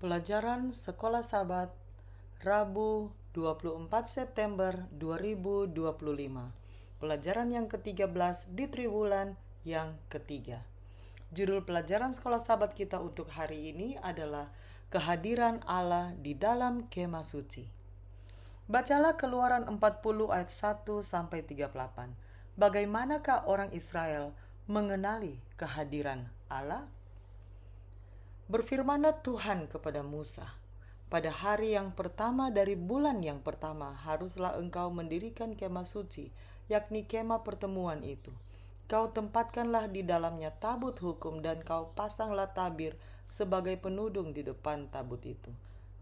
Pelajaran Sekolah Sabat, Rabu 24 September 2025. Pelajaran yang ke-13 di triwulan yang ketiga. Judul pelajaran Sekolah Sabat kita untuk hari ini adalah Kehadiran Allah di dalam Kemah Suci. Bacalah Keluaran 40 ayat 1 sampai 38. Bagaimanakah orang Israel mengenali kehadiran Allah? Berfirmanlah Tuhan kepada Musa, pada hari yang pertama dari bulan yang pertama haruslah engkau mendirikan kemah suci, yakni kemah pertemuan itu. Kau tempatkanlah di dalamnya tabut hukum dan kau pasanglah tabir sebagai penudung di depan tabut itu.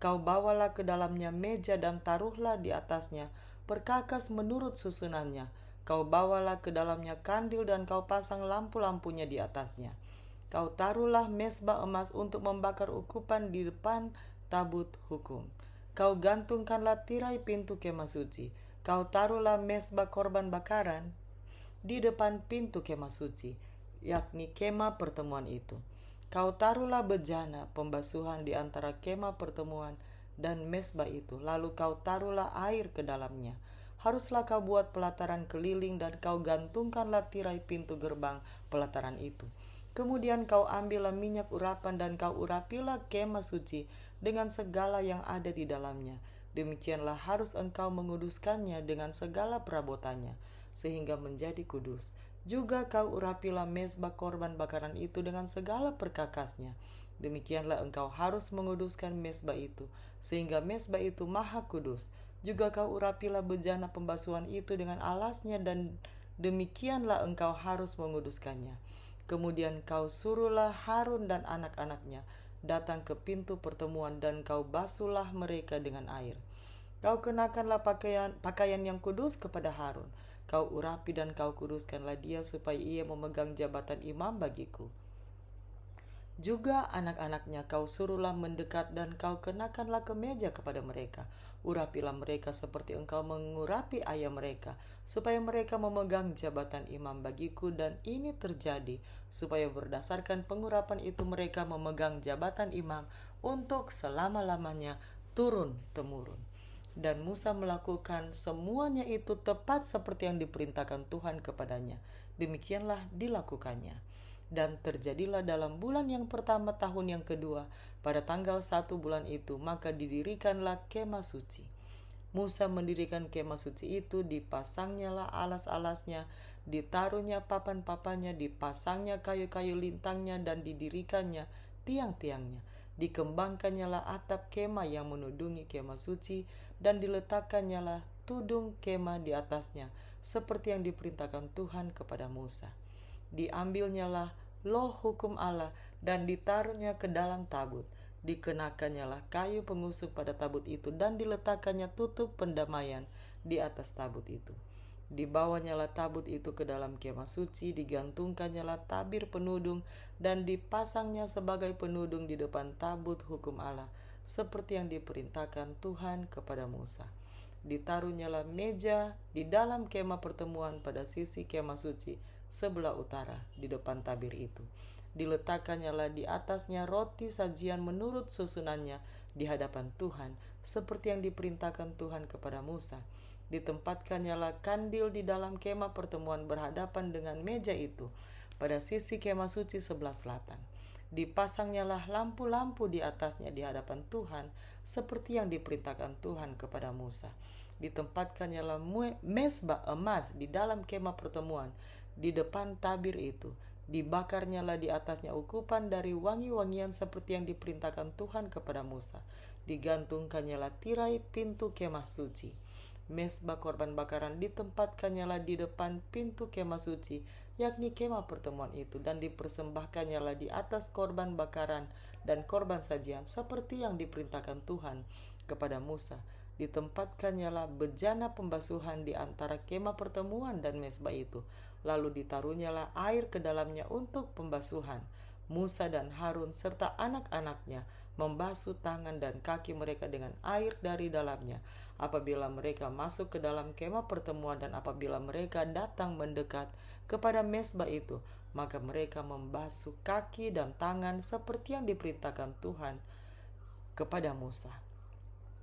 Kau bawalah ke dalamnya meja dan taruhlah di atasnya perkakas menurut susunannya. Kau bawalah ke dalamnya kandil dan kau pasang lampu-lampunya di atasnya. Kau taruhlah mezbah emas untuk membakar ukupan di depan tabut hukum. Kau gantungkanlah tirai pintu kemah suci. Kau taruhlah mezbah korban bakaran di depan pintu kemah suci, yakni kemah pertemuan itu. Kau taruhlah bejana pembasuhan di antara kemah pertemuan dan mezbah itu. Lalu kau taruhlah air ke dalamnya. Haruslah kau buat pelataran keliling dan kau gantungkanlah tirai pintu gerbang pelataran itu. Kemudian kau ambillah minyak urapan dan kau urapilah kemah suci dengan segala yang ada di dalamnya. Demikianlah harus engkau menguduskannya dengan segala perabotannya, sehingga menjadi kudus. Juga kau urapilah mezbah korban bakaran itu dengan segala perkakasnya. Demikianlah engkau harus menguduskan mezbah itu, sehingga mezbah itu maha kudus. Juga kau urapilah bejana pembasuhan itu dengan alasnya dan demikianlah engkau harus menguduskannya. Kemudian kau suruhlah Harun dan anak-anaknya datang ke pintu pertemuan dan kau basuhlah mereka dengan air. Kau kenakanlah pakaian yang kudus kepada Harun. Kau urapi dan kau kuduskanlah dia supaya ia memegang jabatan imam bagiku. Juga anak-anaknya kau suruhlah mendekat dan kau kenakanlah kemeja kepada mereka. Urapilah mereka seperti engkau mengurapi ayah mereka, supaya mereka memegang jabatan imam bagiku, dan ini terjadi supaya berdasarkan pengurapan itu mereka memegang jabatan imam untuk selama-lamanya turun-temurun. Dan Musa melakukan semuanya itu tepat seperti yang diperintahkan Tuhan kepadanya. Demikianlah dilakukannya. Dan terjadilah dalam bulan yang pertama tahun yang kedua, pada tanggal 1 bulan itu, maka didirikanlah kemah suci. Musa mendirikan kemah suci itu, dipasangnyalah alas-alasnya, ditaruhnya papan-papannya, dipasangnya kayu-kayu lintangnya, dan didirikannya tiang-tiangnya. Dikembangkannyalah atap kemah yang menudungi kemah suci, dan diletakannyalah tudung kemah di atasnya, seperti yang diperintahkan Tuhan kepada Musa. Diambilnyalah loh hukum Allah dan ditaruhnya ke dalam tabut. Dikenakannyalah kayu pengusuk pada tabut itu dan diletakkannya tutup pendamaian di atas tabut itu. Dibawanyalah tabut itu ke dalam kemah suci, digantungkannyalah tabir penudung dan dipasangnya sebagai penudung di depan tabut hukum Allah, seperti yang diperintahkan Tuhan kepada Musa. Ditaruhnyalah meja di dalam kemah pertemuan pada sisi kemah suci sebelah utara di depan tabir itu. Diletakannyalah di atasnya roti sajian menurut susunannya di hadapan Tuhan, seperti yang diperintahkan Tuhan kepada Musa. Ditempatkannyalah kandil di dalam kemah pertemuan berhadapan dengan meja itu pada sisi kemah suci sebelah selatan. Dipasangnyalah lampu-lampu di atasnya di hadapan Tuhan, seperti yang diperintahkan Tuhan kepada Musa. Ditempatkannyalah mezbah emas di dalam kemah pertemuan di depan tabir itu. Dibakarnyalah di atasnya ukupan dari wangi-wangian seperti yang diperintahkan Tuhan kepada Musa. Digantungkannyalah tirai pintu kemah suci. Mezbah korban bakaran ditempatkannyalah di depan pintu kemah suci, yakni kemah pertemuan itu, dan dipersembahkannyalah di atas korban bakaran dan korban sajian seperti yang diperintahkan Tuhan kepada Musa. Ditempatkannyalah bejana pembasuhan di antara kemah pertemuan dan mezbah itu. Lalu ditaruhnyalah air ke dalamnya untuk pembasuhan. Musa dan Harun serta anak-anaknya membasuh tangan dan kaki mereka dengan air dari dalamnya apabila mereka masuk ke dalam kemah pertemuan, dan apabila mereka datang mendekat kepada mezbah itu, maka mereka membasuh kaki dan tangan seperti yang diperintahkan Tuhan kepada Musa.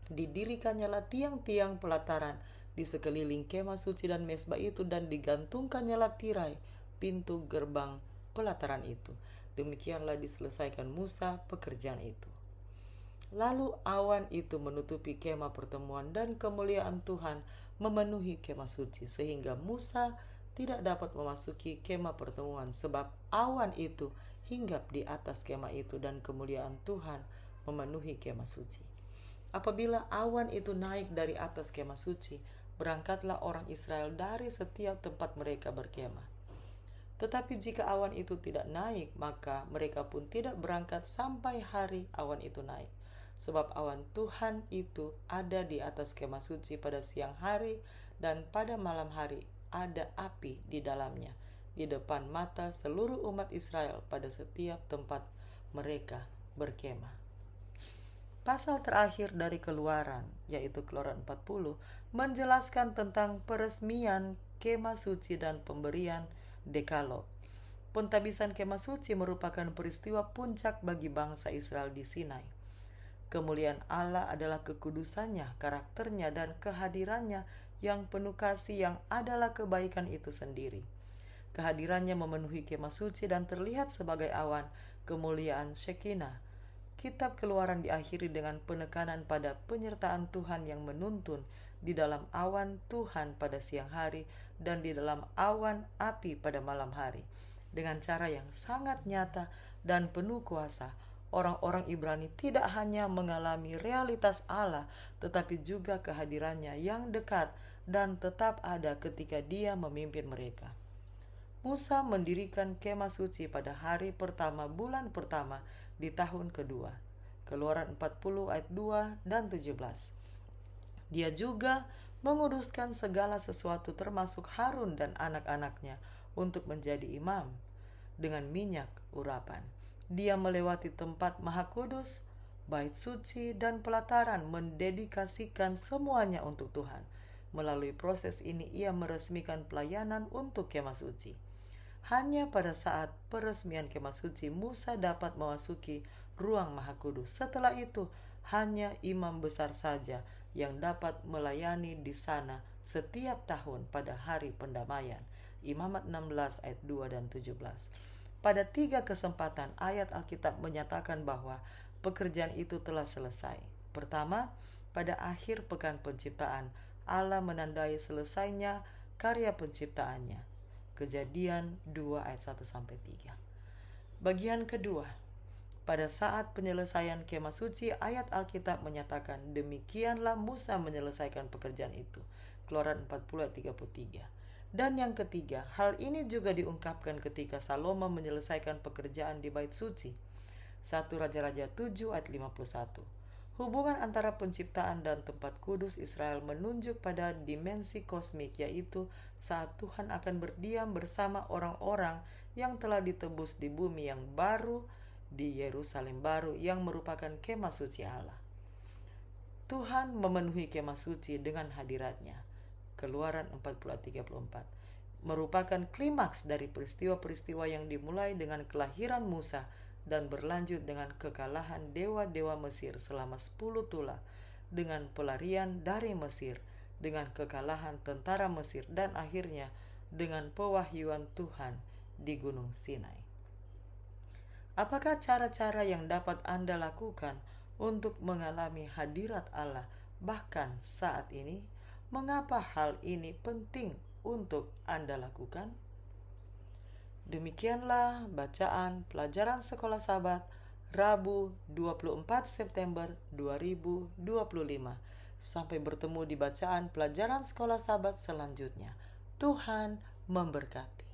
Didirikannya tiang-tiang pelataran di sekeliling kemah suci dan mezbah itu, dan digantungkannya tirai pintu gerbang pelataran itu. Demikianlah diselesaikan Musa pekerjaan itu. Lalu awan itu menutupi kemah pertemuan, dan kemuliaan Tuhan memenuhi kemah suci, sehingga Musa tidak dapat memasuki kemah pertemuan, sebab awan itu hinggap di atas kemah itu, dan kemuliaan Tuhan memenuhi kemah suci. Apabila awan itu naik dari atas kemah suci, berangkatlah orang Israel dari setiap tempat mereka berkemah. Tetapi jika awan itu tidak naik, maka mereka pun tidak berangkat sampai hari awan itu naik. Sebab awan Tuhan itu ada di atas kemah suci pada siang hari, dan pada malam hari ada api di dalamnya, di depan mata seluruh umat Israel pada setiap tempat mereka berkemah. Pasal terakhir dari Keluaran, yaitu Keluaran 40, menjelaskan tentang peresmian kemah suci dan pemberian Dekalog. Pentabisan kemah suci merupakan peristiwa puncak bagi bangsa Israel di Sinai. Kemuliaan Allah adalah kekudusannya, karakternya, dan kehadirannya yang penuh kasih, yang adalah kebaikan itu sendiri. Kehadirannya memenuhi kemah suci dan terlihat sebagai awan kemuliaan Shekinah. Kitab Keluaran diakhiri dengan penekanan pada penyertaan Tuhan yang menuntun di dalam awan Tuhan pada siang hari dan di dalam awan api pada malam hari. Dengan cara yang sangat nyata dan penuh kuasa, orang-orang Ibrani tidak hanya mengalami realitas Allah, tetapi juga kehadirannya yang dekat dan tetap ada ketika Dia memimpin mereka. Musa mendirikan kemah suci pada hari pertama bulan pertama di tahun kedua. Keluaran 40 ayat 2 dan 17. Dia juga menguduskan segala sesuatu termasuk Harun dan anak-anaknya untuk menjadi imam dengan minyak urapan. Dia melewati tempat maha kudus, bait suci, dan pelataran, mendedikasikan semuanya untuk Tuhan. Melalui proses ini ia meresmikan pelayanan untuk kemah suci. Hanya pada saat peresmian kemah suci Musa dapat memasuki ruang maha kudus. Setelah itu hanya imam besar saja yang dapat melayani di sana setiap tahun pada hari pendamaian. Imamat 16 ayat 2 dan 17. Pada 3 kesempatan ayat Alkitab menyatakan bahwa pekerjaan itu telah selesai. Pertama, pada akhir pekan penciptaan, Allah menandai selesainya karya penciptaannya. Kejadian 2 ayat 1-3. Bagian kedua, pada saat penyelesaian kemah suci, ayat Alkitab menyatakan demikianlah Musa menyelesaikan pekerjaan itu. Keluaran 40 ayat 33. Dan yang ketiga, hal ini juga diungkapkan ketika Salomo menyelesaikan pekerjaan di bait suci. 1 Raja-Raja 7 ayat 51. Hubungan antara penciptaan dan tempat kudus Israel menunjuk pada dimensi kosmik, yaitu saat Tuhan akan berdiam bersama orang-orang yang telah ditebus di bumi yang baru, di Yerusalem baru yang merupakan kemah suci Allah. Tuhan memenuhi kemah suci dengan hadiratnya. Keluaran 40-34 merupakan klimaks dari peristiwa-peristiwa yang dimulai dengan kelahiran Musa dan berlanjut dengan kekalahan dewa-dewa Mesir selama 10 tula, dengan pelarian dari Mesir, dengan kekalahan tentara Mesir, dan akhirnya dengan pewahyuan Tuhan di Gunung Sinai. Apakah cara-cara yang dapat Anda lakukan untuk mengalami hadirat Allah bahkan saat ini? Mengapa hal ini penting untuk Anda lakukan? Demikianlah bacaan pelajaran Sekolah Sabat Rabu 24 September 2025. Sampai bertemu di bacaan pelajaran Sekolah Sabat selanjutnya. Tuhan memberkati.